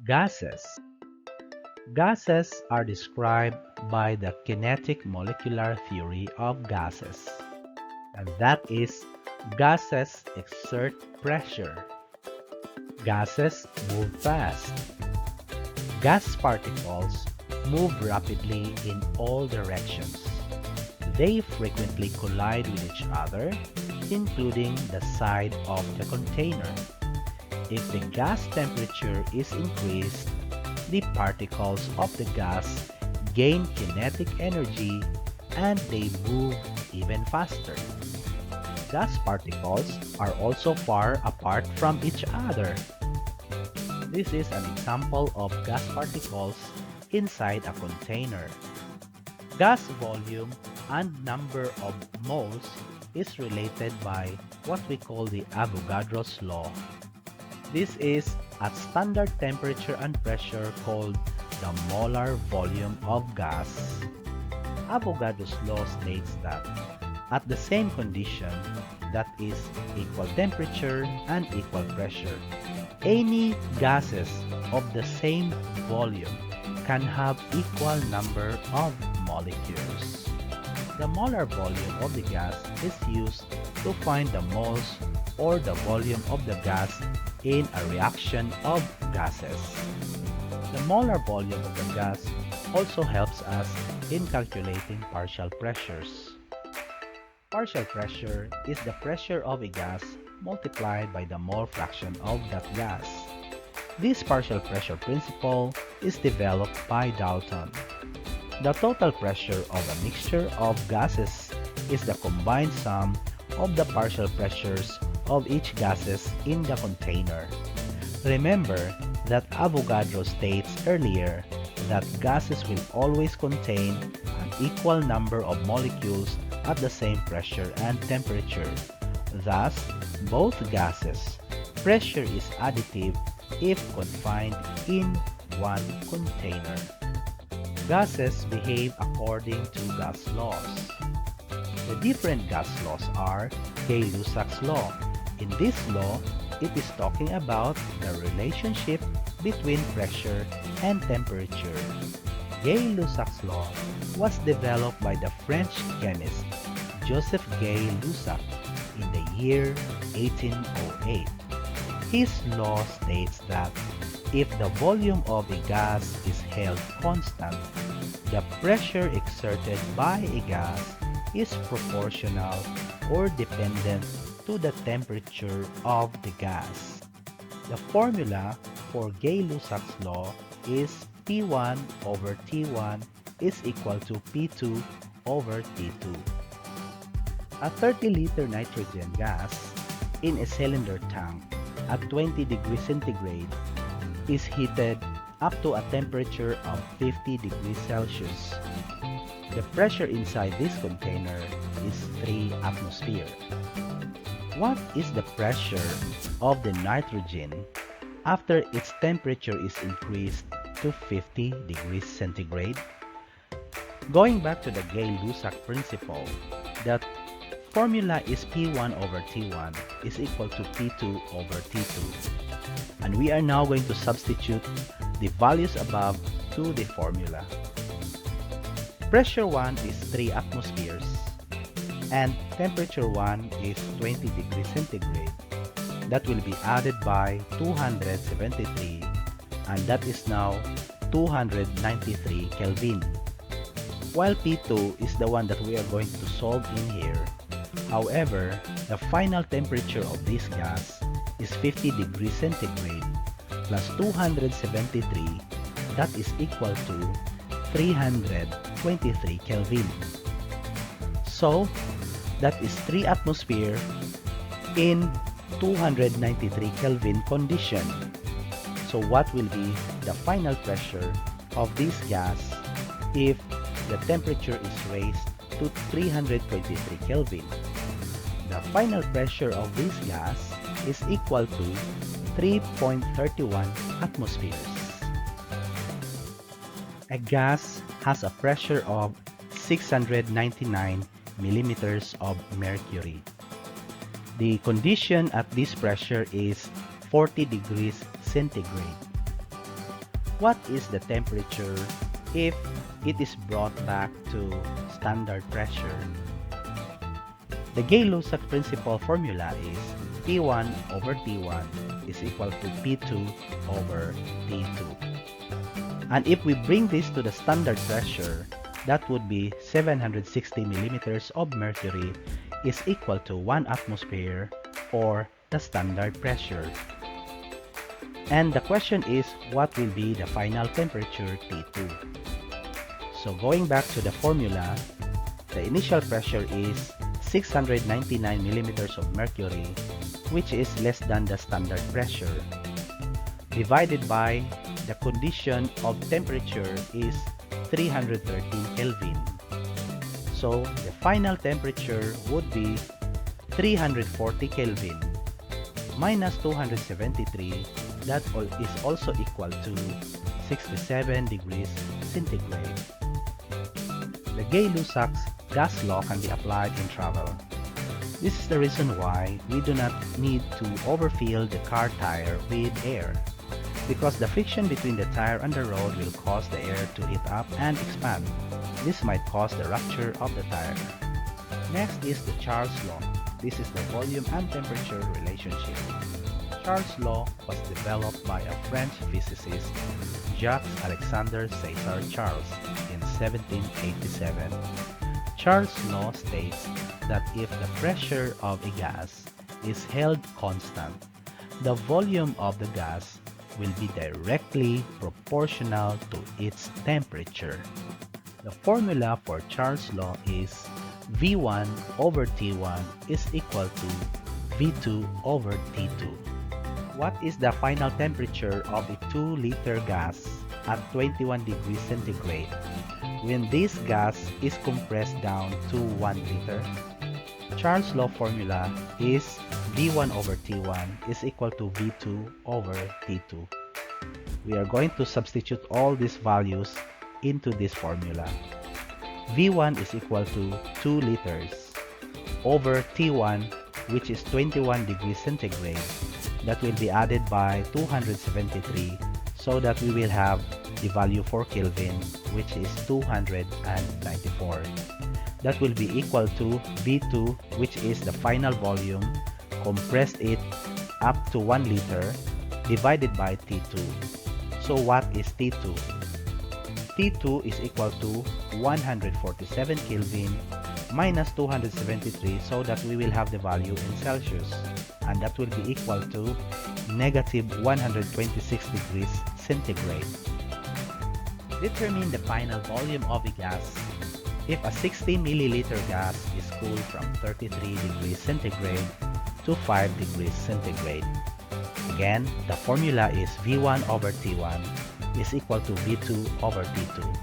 Gases. Gases are described by the kinetic molecular theory of gases, and that is gases exert pressure. Gases move fast. Gas particles move rapidly in all directions. They frequently collide with each other, including the side of the container. If the gas temperature is increased, the particles of the gas gain kinetic energy and they move even faster. Gas particles are also far apart from each other. This is an example of gas particles inside a container. Gas volume and number of moles is related by what we call the Avogadro's law. This is at standard temperature and pressure called the molar volume of gas. Avogadro's law states that at the same condition, that is equal temperature and equal pressure, any gases of the same volume can have equal number of molecules. The molar volume of the gas is used to find the moles or the volume of the gas in a reaction of gases. The molar volume of the gas also helps us in calculating partial pressures. Partial pressure is the pressure of a gas multiplied by the mole fraction of that gas. This partial pressure principle is developed by Dalton. The total pressure of a mixture of gases is the combined sum of the partial pressures of each gases in the container. Remember that Avogadro states earlier that gases will always contain an equal number of molecules at the same pressure and temperature. Thus, both gases, pressure is additive if confined in one container. Gases behave according to gas laws. The different gas laws are Gay-Lussac's law. In this law, it is talking about the relationship between pressure and temperature. Gay-Lussac's law was developed by the French chemist Joseph Gay-Lussac in the year 1808. His law states that if the volume of a gas is held constant, the pressure exerted by a gas is proportional or dependent to the temperature of the gas. The formula for Gay-Lussac's law is P1 over T1 is equal to P2 over T2. A 30-liter nitrogen gas in a cylinder tank at 20 degrees centigrade is heated up to a temperature of 50 degrees Celsius. The pressure inside this container is 3 atmosphere. What is the pressure of the nitrogen after its temperature is increased to 50 degrees centigrade? Going back to the Gay-Lussac principle, the formula is P1 over T1 is equal to P2 over T2. And we are now going to substitute the values above to the formula. Pressure 1 is 3 atmospheres and temperature 1 is 20 degrees centigrade. That will be added by 273 and that is now 293 Kelvin. While P2 is the one that we are going to solve in here. However, the final temperature of this gas is 50 degrees centigrade plus 273, that is equal to 323 Kelvin. So, that is 3 atmosphere in 293 Kelvin condition. So what will be the final pressure of this gas if the temperature is raised to 323 Kelvin? The final pressure of this gas is equal to 3.31 atmospheres. A gas has a pressure of 699 millimeters of mercury. The condition at this pressure is 40 degrees centigrade. what is the temperature if it is brought back to standard pressure? The Gay-Lussac principle formula is P1 over T1 is equal to P2 over T2. And if we bring this to the standard pressure, that would be 760 millimeters of mercury is equal to 1 atmosphere, or the standard pressure. And the question is, what will be the final temperature T2? So going back to the formula, the initial pressure is 699 millimeters of mercury, which is less than the standard pressure, divided by the condition of temperature is 313 Kelvin. So the final temperature would be 340 Kelvin minus 273, that is also equal to 67 degrees centigrade. The Gay-Lussac's gas law can be applied in travel. This is the reason why we do not need to overfill the car tire with air, because the friction between the tire and the road will cause the air to heat up and expand. This might cause the rupture of the tire. Next is the Charles law. This is the volume and temperature relationship. Charles' law was developed by a French physicist, Jacques-Alexandre César Charles, in 1787. Charles' law states that if the pressure of a gas is held constant, the volume of the gas will be directly proportional to its temperature. The formula for Charles' law is V1 over T1 is equal to V2 over T2. What is the final temperature of a 2-liter gas at 21 degrees centigrade when this gas is compressed down to 1 liter? Charles' law formula is V1 over T1 is equal to V2 over T2. We are going to substitute all these values into this formula. V1 is equal to 2 liters over T1, which is 21 degrees centigrade. That will be added by 273, so that we will have the value for Kelvin, which is 294. That will be equal to V2, which is the final volume, compressed it up to 1 liter, divided by T2. So what is T2? T2 is equal to 147 Kelvin minus 273, so that we will have the value in Celsius, and that will be equal to negative 126 degrees centigrade. Determine the final volume of a gas if a 60 milliliter gas is cooled from 33 degrees centigrade to 5 degrees centigrade. Again, the formula is V1 over T1 is equal to V2 over T2.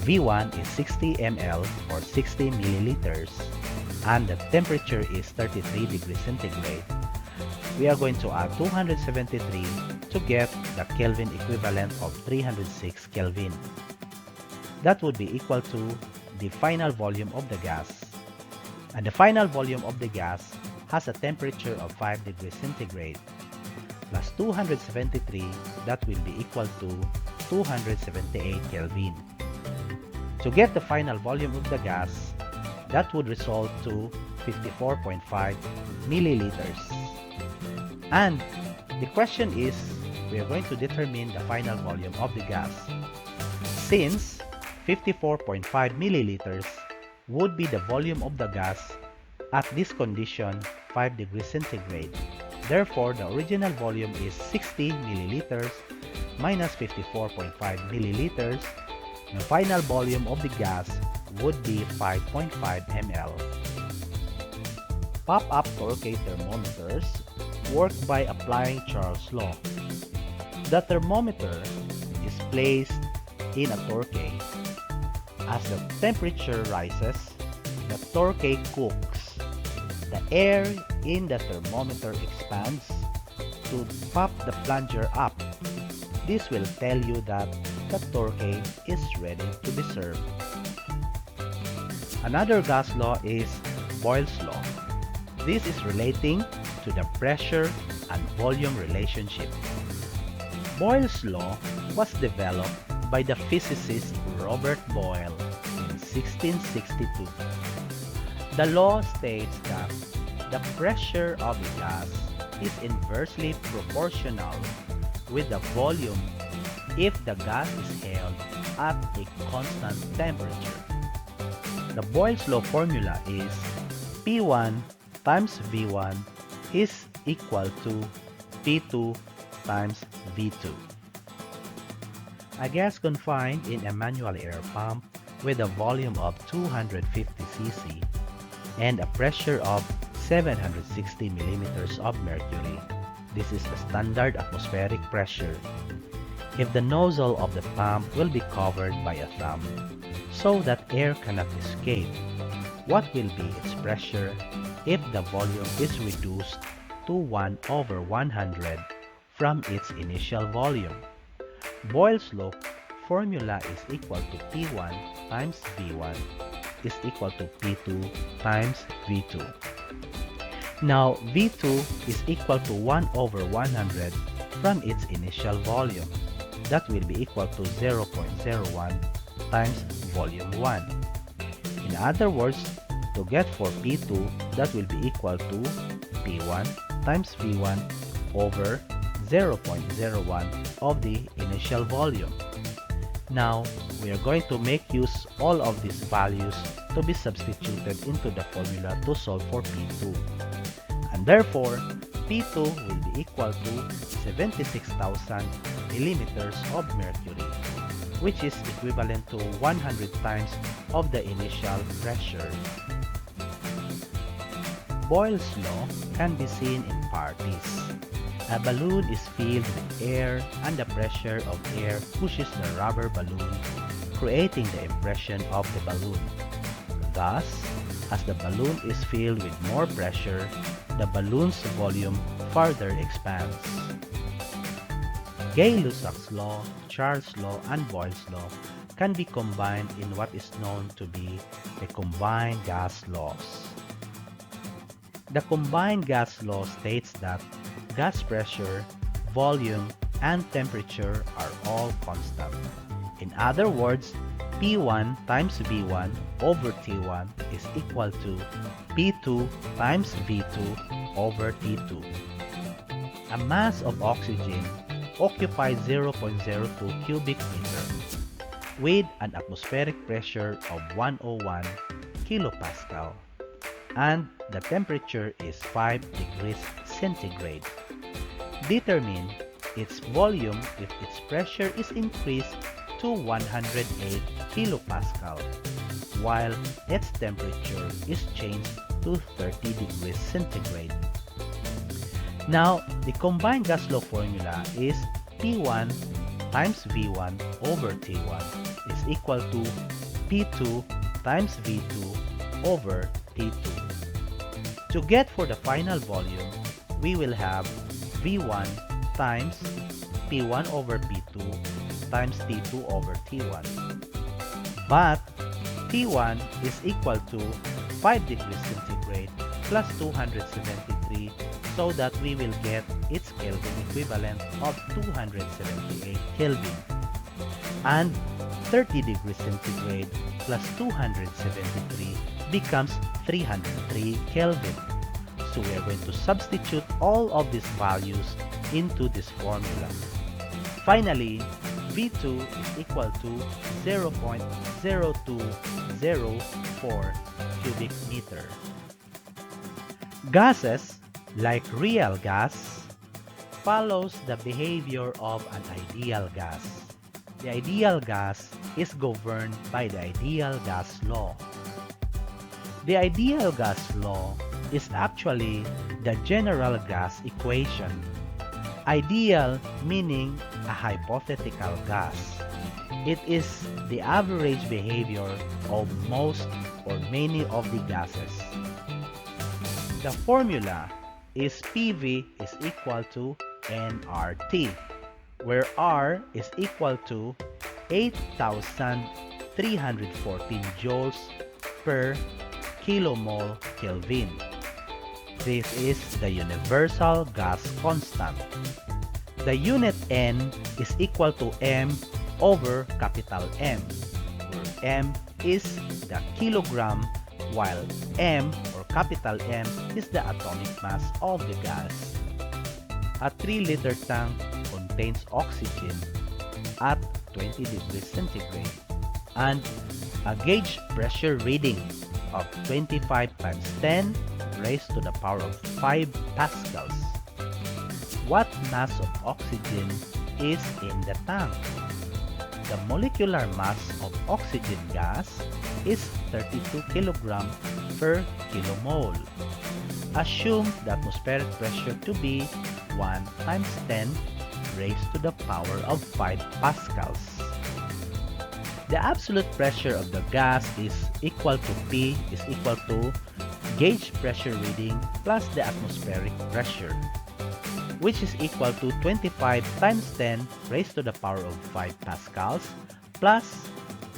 V1 is 60 ml or 60 milliliters, and the temperature is 33 degrees centigrade. We are going to add 273 to get the Kelvin equivalent of 306 Kelvin. That would be equal to the final volume of the gas. And the final volume of the gas has a temperature of 5 degrees centigrade. Plus 273, that will be equal to 278 Kelvin. To get the final volume of the gas, that would result to 54.5 milliliters. And the question is, we are going to determine the final volume of the gas. Since 54.5 milliliters would be the volume of the gas at this condition, 5 degrees centigrade. Therefore, the original volume is 60 milliliters minus 54.5 milliliters. The final volume of the gas would be 5.5 ml. Pop-up torque thermometers work by applying Charles' law. The thermometer is placed in a torque. As the temperature rises, the torque cooks. The air in the thermometer expands to pop the plunger up. This will tell you that the torque is ready to be served. Another gas law is Boyles Law. This is relating to the pressure and volume relationship. Boyle's law was developed by the physicist Robert Boyle in 1662. The law states that the pressure of a gas is inversely proportional with the volume if the gas is held at a constant temperature. The Boyle's law formula is P1 times V1 is equal to P2 times V2. A gas confined in a manual air pump with a volume of 250 cc and a pressure of 760 millimeters of mercury. This is the standard atmospheric pressure. If the nozzle of the pump will be covered by a thumb so that air cannot escape, what will be its pressure if the volume is reduced to 1 over 100 from its initial volume? Boyle's law formula is equal to P1 times V1 is equal to P2 times V2. Now V2 is equal to 1 over 100 from its initial volume. That will be equal to 0.01 times volume 1. In other words, to get for P2, that will be equal to P1 times V1 over 0.01 of the initial volume. Now, we are going to make use all of these values to be substituted into the formula to solve for P2. And therefore, P2 will be equal to 76,000 millimeters of mercury, which is equivalent to 100 times of the initial pressure. Boyle's law can be seen in parties. A balloon is filled with air and the pressure of air pushes the rubber balloon, creating the impression of the balloon. Thus, as the balloon is filled with more pressure, the balloon's volume further expands. Gay-Lussac's law, Charles' law, and Boyle's law can be combined in what is known to be the combined gas laws. The combined gas law states that gas pressure, volume, and temperature are all constant. In other words, P1 times V1 over T1 is equal to P2 times V2 over T2. A mass of oxygen occupies 0.02 cubic meter with an atmospheric pressure of 101 kilopascal and the temperature is 5 degrees centigrade. Determine its volume if its pressure is increased to 108 kilopascal, while its temperature is changed to 30 degrees centigrade. Now, the combined gas law formula is P1 times V1 over T1 is equal to P2 times V2 over T2. To get for the final volume, we will have V1 times P1 over P2 times T2 over T1. But T1 is equal to 5 degrees centigrade plus 273, so that we will get its Kelvin equivalent of 278 Kelvin. And 30 degrees centigrade plus 273 becomes 303 Kelvin. So we are going to substitute all of these values into this formula. Finally, V2 is equal to 0.0204 cubic meter. Gases, like real gas, follows the behavior of an ideal gas. The ideal gas is governed by the ideal gas law. The ideal gas law is actually the general gas equation. Ideal meaning a hypothetical gas. It is the average behavior of most or many of the gases. The formula is PV is equal to nRT, where R is equal to 8,314 joules per kilomole Kelvin. This is the universal gas constant. The unit N is equal to M over capital M, where M is the kilogram while M or capital M is the atomic mass of the gas. A 3-liter tank contains oxygen at 20 degrees centigrade and a gauge pressure reading of 25 times 10 raised to the power of 5 pascals. What mass of oxygen is in the tank? The molecular mass of oxygen gas is 32 kg per kilomole. Assume the atmospheric pressure to be 1 times 10 raised to the power of 5 pascals. The absolute pressure of the gas is equal to P is equal to gauge pressure reading plus the atmospheric pressure, which is equal to 25 times 10 raised to the power of 5 pascals plus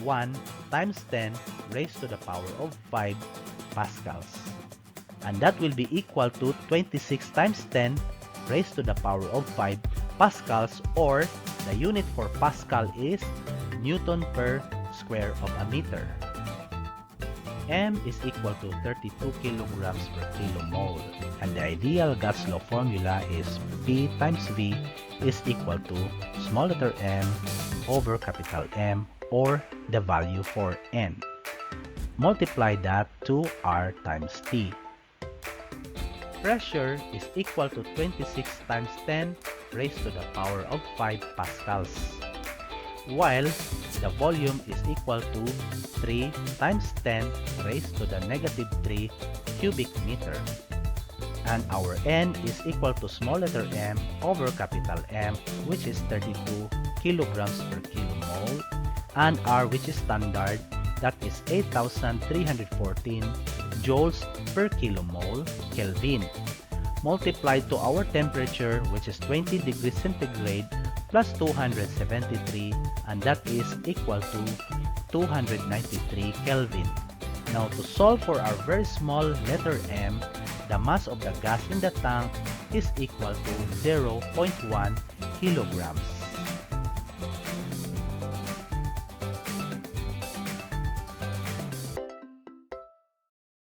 1 times 10 raised to the power of 5 pascals. And that will be equal to 26 times 10 raised to the power of 5 pascals, or the unit for pascal is Newton per square of a meter. M is equal to 32 kilograms per kilomole, and the ideal gas law formula is P times V is equal to small letter m over capital M, or the value for N. Multiply that to R times T. Pressure is equal to 26 times 10 raised to the power of 5 pascals, while the volume is equal to 3 times 10 raised to the negative 3 cubic meter. And our N is equal to small letter m over capital M, which is 32 kilograms per kilomole, and R, which is standard, that is 8,314 joules per kilomole Kelvin, multiplied to our temperature, which is 20 degrees centigrade plus 273, and that is equal to 293 Kelvin. Now, to solve for our very small letter m, the mass of the gas in the tank is equal to 0.1 kilograms.